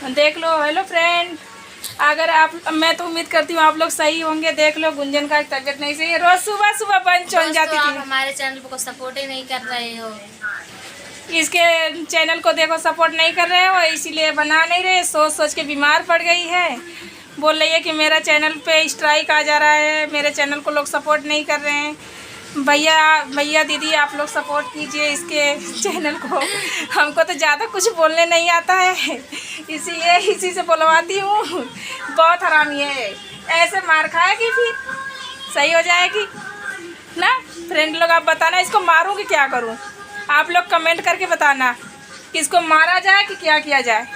देख लो। Hello friend, अगर आप, मैं तो उम्मीद करती हूँ आप लोग सही होंगे। देख लो गुंजन का तबीयत नहीं सही है, रोज सुबह सुबह बंद चल जाती आप थी। हमारे चैनल को सपोर्ट ही नहीं कर रहे हो। इसके चैनल को देखो सपोर्ट नहीं कर रहे हो, इसीलिए बना नहीं रहे। सोच सोच के बीमार पड़ गई है, बोल रही है कि मेरा चैनल पे स्ट्राइक आ जा रहा है, मेरे चैनल को लोग सपोर्ट नहीं कर रहे हैं। भैया भैया दीदी आप लोग सपोर्ट कीजिए इसके चैनल को। हमको तो ज़्यादा कुछ बोलने नहीं आता है, इसीलिए इसी से बुलवाती हूँ। बहुत हरामी है, ऐसे मार खाएगी फिर सही हो जाएगी ना। फ्रेंड लोग आप बताना इसको मारूँ कि क्या करूँ, आप लोग कमेंट करके बताना कि इसको मारा जाए कि क्या किया जाए।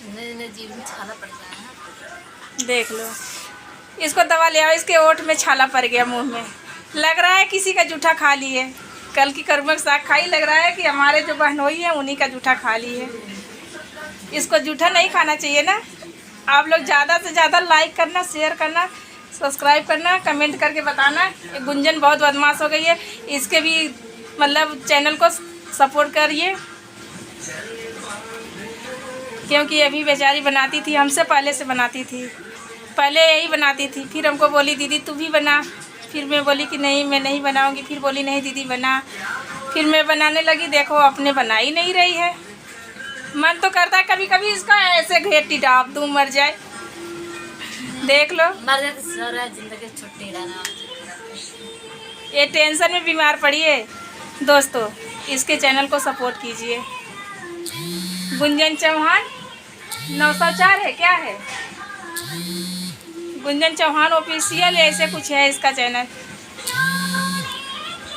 जीव में छाला पड़ गया है। देख लो, इसको दवा ले आओ, इसके ओठ में छाला पड़ गया, मुंह में लग रहा है किसी का जूठा खा लिए। कल की कड़मक साग खाई, लग रहा है कि हमारे जो बहनोई है उन्हीं का जूठा खा ली है। इसको जूठा नहीं खाना चाहिए ना। आप लोग ज़्यादा से ज़्यादा लाइक करना, शेयर करना, सब्सक्राइब करना, कमेंट करके बताना। ये गुंजन बहुत बदमाश हो गई है, इसके भी मतलब चैनल को सपोर्ट करिए, क्योंकि अभी बेचारी बनाती थी, हमसे पहले से बनाती थी, पहले यही बनाती थी। फिर हमको बोली दीदी तू भी बना, फिर मैं बोली कि नहीं मैं नहीं बनाऊंगी, फिर बोली नहीं दीदी बना, फिर मैं बनाने लगी। देखो अपने बना ही नहीं रही है। मन तो करता है कभी कभी इसका ऐसे घेटी डाप दूँ, मर जाए। देख लो, मर जाए तो सारा जिंदगी छुट्टी रहना। ये टेंशन में बीमार पड़ी है। दोस्तों इसके चैनल को सपोर्ट कीजिए। गुंजन चौहान 904 है क्या है, गुंजन चौहान ऑफिशियल ऐसे कुछ है इसका चैनल।